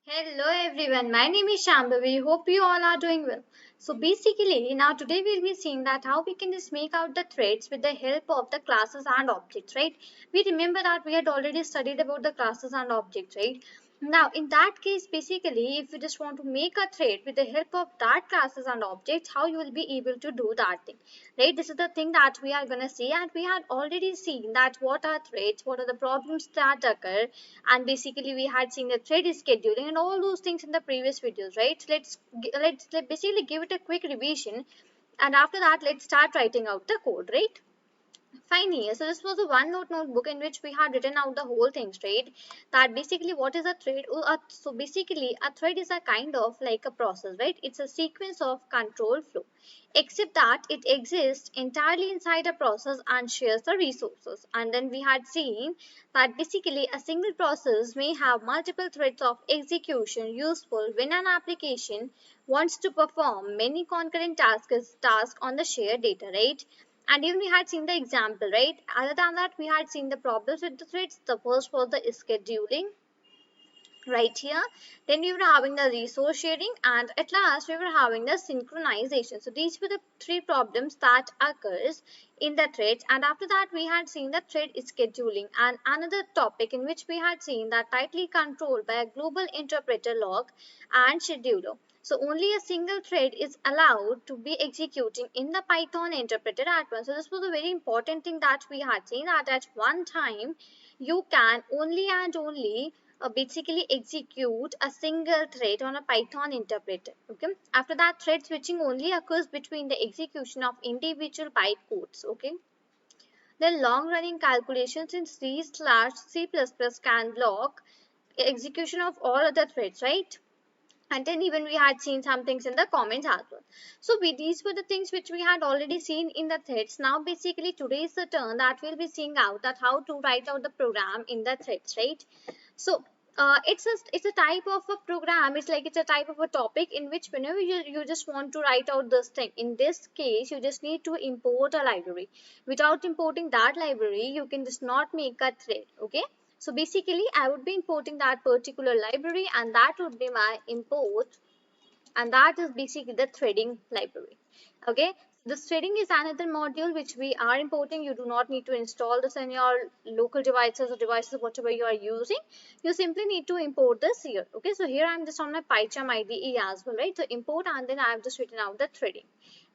Hello everyone, my name is Shambhavi. Hope you all are doing well. So basically, now today we'll be seeing that how we can just make out the threads with the help of the classes and objects, right? We remember that we had already studied about the classes and objects, right? Now in that case, basically, if you just want to make a thread with the help of that classes and objects, how you will be able to do that thing, right? This is the thing that we are gonna see, and we had already seen that what are threads, what are the problems that occur, and basically we had seen the thread scheduling and all those things in the previous videos, right? So let's basically give it a quick revision, and after that let's start writing out the code, right? Fine here. So this was a OneNote notebook in which we had written out the whole thing straight. That basically what is a thread? So basically a thread is a kind of like a process, right? It's a sequence of control flow, except that it exists entirely inside a process and shares the resources. And then we had seen that basically a single process may have multiple threads of execution, useful when an application wants to perform many concurrent tasks on the shared data, right? And even we had seen the example, right? Other than that, we had seen the problems with the threads. The first was the scheduling right here. Then we were having the resource sharing, and at last we were having the synchronization. So these were the three problems that occurs in the threads. And after that, we had seen the thread scheduling and another topic in which we had seen that tightly controlled by a global interpreter log and scheduler. So only a single thread is allowed to be executing in the Python interpreter at once. So this was a very important thing that we had seen, that at one time you can only and only basically execute a single thread on a Python interpreter. Okay. After that, thread switching only occurs between the execution of individual bytecodes. Okay. Then long running calculations in C/C++ can block execution of all other threads, right? And then even we had seen some things in the comments as well. So these were the things which we had already seen in the threads. Now basically today is the turn that we'll be seeing out that how to write out the program in the threads, right? So it's a type of a program. It's like it's a type of a topic in which whenever you just want to write out this thing, in this case you just need to import a library. Without importing that library you can just not make a thread. Okay, so basically I would be importing that particular library, and that would be my import, and that is basically the threading library. Okay, this threading is another module which we are importing. You do not need to install this in your local devices or devices whatever you are using. You simply need to import this here. Okay, so here I'm just on my PyCharm IDE as well, right? So import, and then I've just written out the threading,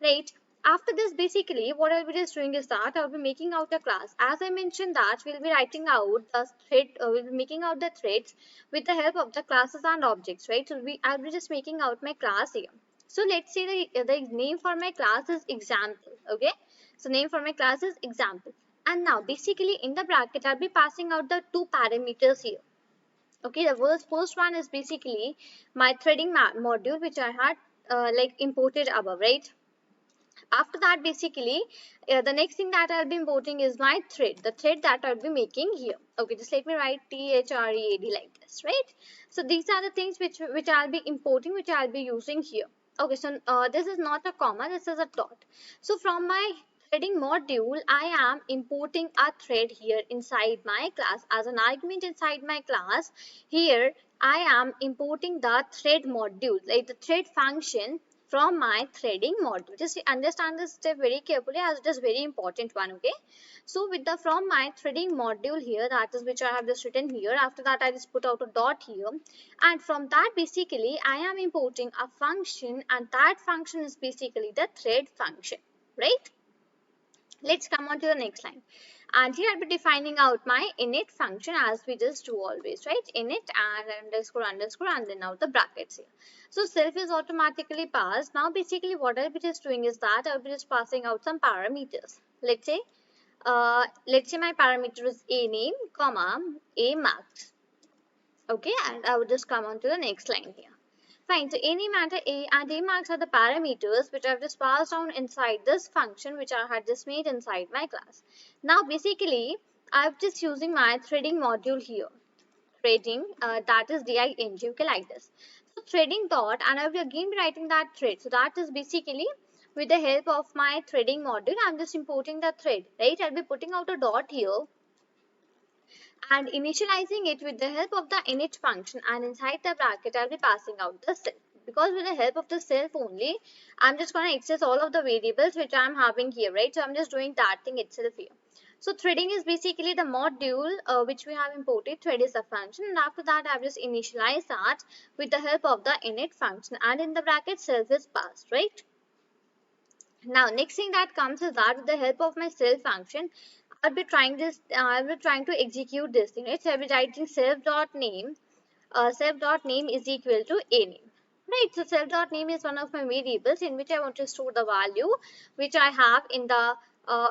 right? After this, basically what I'll be just doing is that I'll be making out a class. As I mentioned that we'll be writing out the thread, we'll be making out the threads with the help of the classes and objects, right? So I'll be just making out my class here. So let's say the name for my class is example. Okay, so name for my class is example, and now basically in the bracket I'll be passing out the two parameters here. Okay, the first one is basically my threading module which I had like imported above, right? After that, basically the next thing that I'll be importing is my thread, the thread that I'll be making here. Okay, just let me write thread like this, right? So these are the things which I'll be importing, which I'll be using here. Okay, so this is not a comma, this is a dot. So from my threading module I am importing a thread here inside my class as an argument inside my class. Here I am importing the thread module, like the thread function, from my threading module. Just understand this step very carefully as it is very important one. Okay, so with the from my threading module here, that is which I have just written here, after that I just put out a dot here, and from that basically I am importing a function, and that function is basically the thread function, right? Let's come on to the next line. And here I'll be defining out my init function as we just do always, right? Init and underscore underscore and then out the brackets here. So self is automatically passed. Now basically what I'll be just doing is that I'll be just passing out some parameters. Let's say my parameter is a name, comma, a marks. Okay, and I would just come on to the next line here. Fine, so any matter A and A marks are the parameters which I've just passed down inside this function which I had just made inside my class. Now basically I'm just using my threading module here. Threading, that is DING, okay, like this. So threading dot, and I will again be writing that thread. So that is basically with the help of my threading module, I'm just importing the thread, right? I'll be putting out a dot here. and initializing it with the help of the init function, and inside the bracket I'll be passing out the self. Because with the help of the self only, I'm just going to access all of the variables which I'm having here, right? So I'm just doing that thing itself here. So threading is basically the module which we have imported. Thread is a function, and after that I've just initialized that with the help of the init function, and in the bracket self is passed, right? Now, next thing that comes is that with the help of my self function, I'll be trying to execute this thing, right? So I'll be writing self dot name is equal to a name. Right, so self dot name is one of my variables in which I want to store the value which I have in the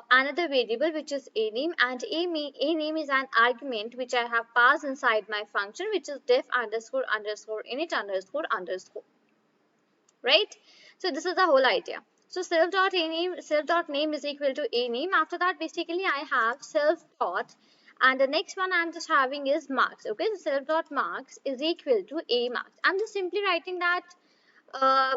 another variable which is a name, and a name is an argument which I have passed inside my function, which is def underscore underscore init underscore underscore, right? So this is the whole idea. So self dot name is equal to a name. After that, basically I have self dot, and the next one I'm just having is marks. Okay, so self dot marks is equal to a marks. I'm just simply writing that uh,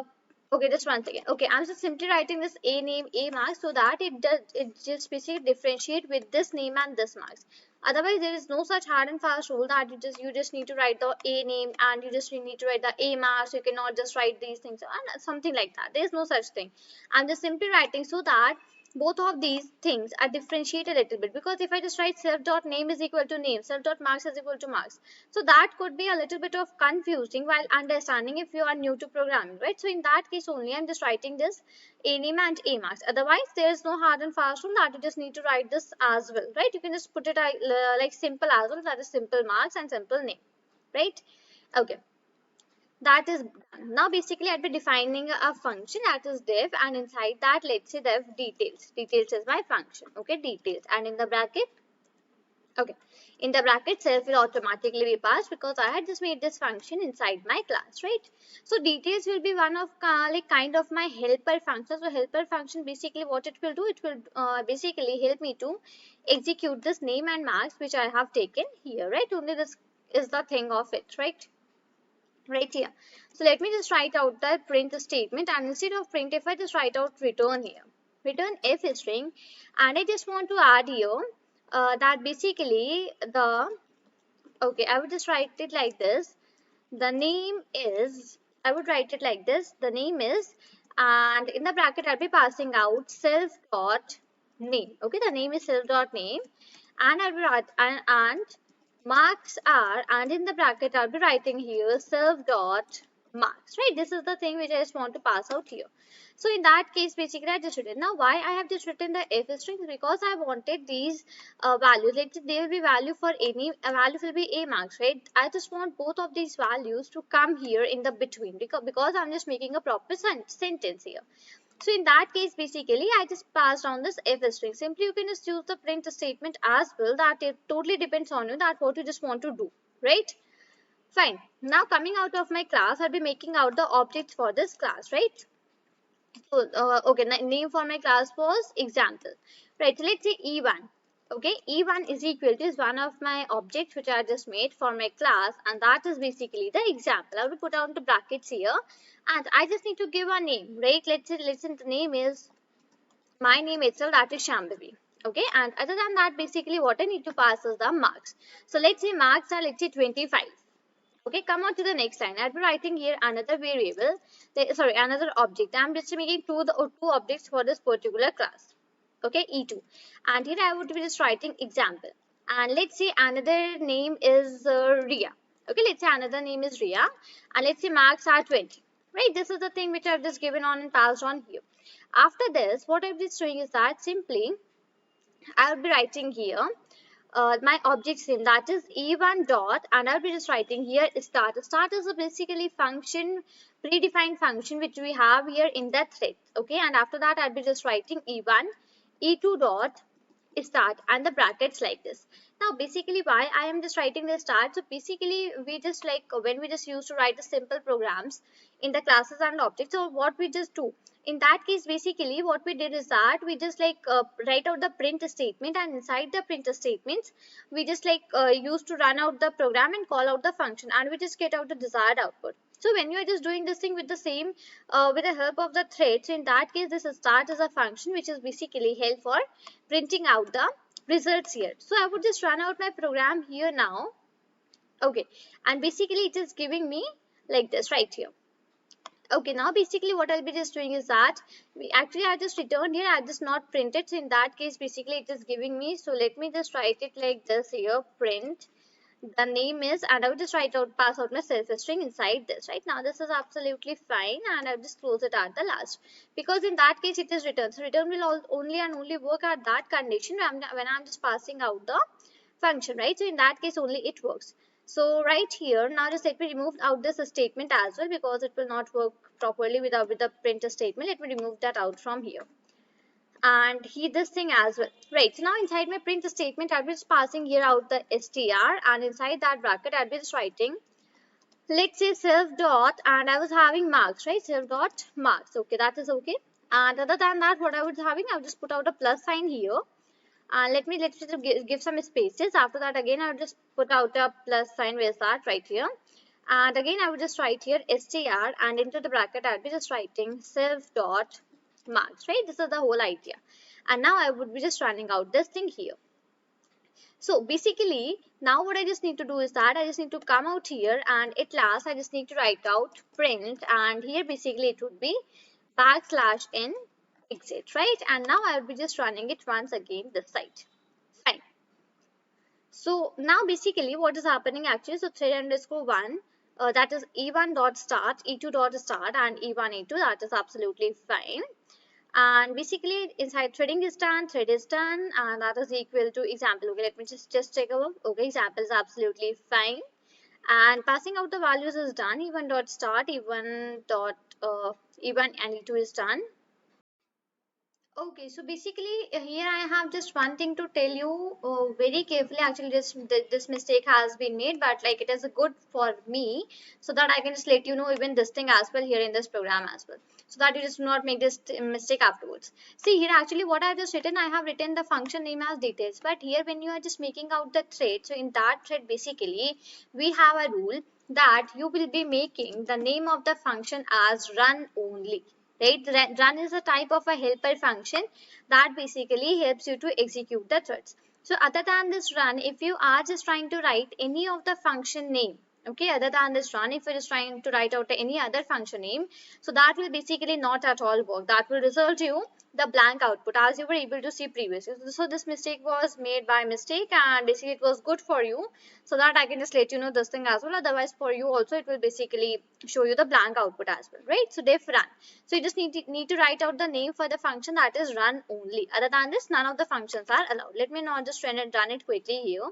okay, just one second. Okay, I'm just simply writing this a name, a marks, so that it just basically differentiate with this name and this marks. Otherwise, there is no such hard and fast rule that you just need to write the a name and you just need to write the a marks. You cannot just write these things and something like that. There is no such thing. I'm just simply writing so that both of these things are differentiated a little bit, because if I just write self dot name is equal to name, self dot marks is equal to marks, so that could be a little bit of confusing while understanding if you are new to programming, right? So in that case only I'm just writing this a name and a marks. Otherwise there is no hard and fast rule that you just need to write this as well, right? You can just put it like simple as well, that is simple marks and simple name, right? Okay, that is done. Now basically I'll be defining a function that is def, and inside that let's say def details. Details is my function, okay, details, and in the bracket, okay, in the bracket self will automatically be passed because I had just made this function inside my class, right? So details will be one of like kind of my helper function. So helper function basically what it will do, it will basically help me to execute this name and marks which I have taken here, right? Only this is the thing of it, right here. So let me just write out the print statement, and instead of print if I just write out return here, return f string, and I just want to add here that basically the, okay, I would just write it like this, the name is, I would write it like this, the name is, and in the bracket I'll be passing out self dot name. Okay, the name is self dot name, and I'll be and marks are, and in the bracket I'll be writing here self dot marks, right? This is the thing which I just want to pass out here. So in that case basically I just written. Now why I have just written the f strings, because I wanted these values, like there will be value for any, a value will be a marks, right? I just want both of these values to come here in the between, because I'm just making a proper sentence here. So in that case, basically, I just passed on this f string. Simply, you can just use the print statement as well. That it totally depends on you, that what you just want to do, right? Fine. Now coming out of my class, I'll be making out the objects for this class, right? So, okay, name for my class was example, right? So let's say E1. Okay, E1 is equal to is one of my objects which I just made for my class, and that is basically the example. I will put out the brackets here, and I just need to give a name, right? Let's say the name is my name itself, that is Shambhavi. Okay, and other than that, basically what I need to pass is the marks. So let's say marks are, let's say 25. Okay, come on to the next line. I'll be writing here another variable, sorry, another object. I'm just making two objects for this particular class. Okay, E2. And here I would be just writing example. And let's say another name is Ria. Okay, let's say another name is Ria. And let's say marks are 20. Right, this is the thing which I've just given on and passed on here. After this, what I'm just doing is that simply I'll be writing here my object's name, that is e1 dot, and I'll be just writing here start. Start is a basically function, predefined function which we have here in that thread. Okay, and after that I'll be just writing e1 e2 dot start and the brackets like this. Now basically why I am just writing the start, so basically we just like when we just used to write the simple programs in the classes and objects, so what we just do in that case, basically what we did is that we just like write out the print statement, and inside the print statements we just like used to run out the program and call out the function, and we just get out the desired output. So when you are just doing this thing with the same with the help of the thread, so in that case this start is a function which is basically held for printing out the results here. So I would just run out my program here now. Okay, and basically it is giving me like this right here. Okay, now basically what I'll be just doing is that I just returned here, I just not printed. So in that case, basically it is giving me. So let me just write it like this here, print. The name is, and I will just pass out my self string inside this. Right now, this is absolutely fine, and I'll just close it at the last, because in that case it is return. So return will only and only work at that condition when I'm just passing out the function, right? So in that case only it works. So right here, now just let me remove out this statement as well, because it will not work properly with the print statement. Let me remove that out from here. And this thing as well. Right, so now inside my print statement, I'll be just passing here out the str, and inside that bracket, I'll be just writing, let's say self dot, and I was having marks, right? Self dot marks. Okay, that is okay. And other than that, what I was having, I'll just put out a plus sign here. Let me just give some spaces. After that, again, I'll just put out a plus sign. Where's that? Right here. And again, I will just write here str, and into the bracket, I'll be just writing self dot marks, right? This is the whole idea. And now I would be just running out this thing here. So basically, now what I just need to do is that I just need to come out here, and at last I just need to write out print, and here basically it would be \n exit, right? And now I will be just running it once again this side. Fine. So now basically what is happening actually, so thread underscore 1, that is e1 dot start, e2 dot start, and e1 e2, that is absolutely fine. And basically inside threading is done, thread is done, and that is equal to example. Okay, let me just take a look. Okay, example is absolutely fine, and passing out the values is done. E1 dot start, e1 dot e1 and e2 is done. Okay, so basically here I have just one thing to tell you very carefully. Actually, this mistake has been made, but like it is good for me, so that I can just let you know even this thing as well here in this program as well, so that you just do not make this mistake afterwards. See here, actually what I have just written, I have written the function name as details, but here when you are just making out the thread, so in that thread basically we have a rule that you will be making the name of the function as run only. Right, run is a type of a helper function that basically helps you to execute the threads. So other than this run, if you are just trying to write any of the function name, okay, other than this run, if you're just trying to write out any other function name, so that will basically not at all work. That will result you the blank output as you were able to see previously. So this mistake was made by mistake, and basically it was good for you, so that I can just let you know this thing as well. Otherwise for you also it will basically show you the blank output as well, right? So def run. So you just need to write out the name for the function that is run only. Other than this, none of the functions are allowed. Let me now just run it quickly here.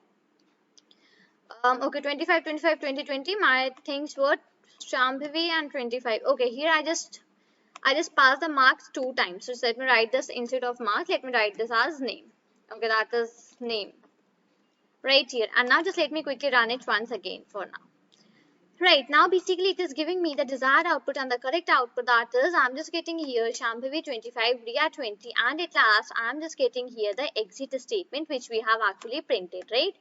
Okay, 25, 25, 20, 20. My things were Shambhavi and 25. Okay, here I just passed the marks 2 times. So let me write this instead of marks. Let me write this as name. Okay, that is name right here. And now just let me quickly run it once again for now. Right, now basically it is giving me the desired output, and the correct output, that is I'm just getting here Shambhavi 25, Riya 20, and at last I'm just getting here the exit statement which we have actually printed, right?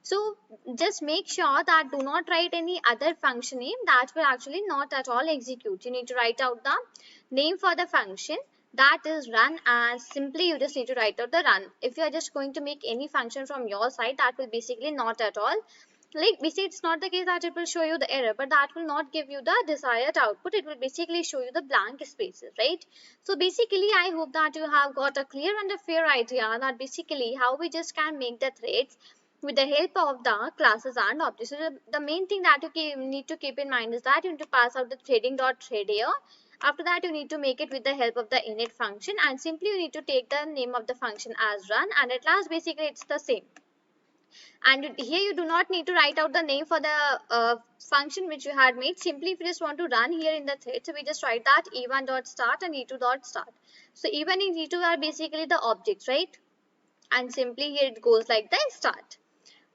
So just make sure that do not write any other function name, that will actually not at all execute. You need to write out the name for the function that is run, and simply you just need to write out the run. If you are just going to make any function from your side, that will basically not at all, like basically it's not the case that it will show you the error, but that will not give you the desired output. It will basically show you the blank spaces, right? So basically I hope that you have got a clear and a fair idea that basically how we just can make the threads with the help of the classes and objects. So the main thing that you need to keep in mind is that you need to pass out the threading.thread here. After that, you need to make it with the help of the init function, and simply you need to take the name of the function as run, and at last basically it's the same. And here you do not need to write out the name for the function which you had made. Simply if you just want to run here in the thread, so we just write that e1 dot start and e2 dot start. So e1 and e2 are basically the objects, right? And simply here it goes like the start,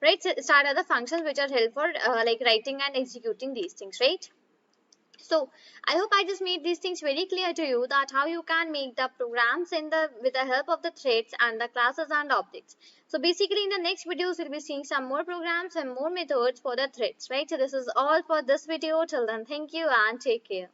right? So start are the functions which are helpful for like writing and executing these things, right? So I hope I just made these things very clear to you, that how you can make the programs with the help of the threads and the classes and objects. So basically in the next videos we'll be seeing some more programs and more methods for the threads, right? So this is all for this video. Till then, thank you and take care.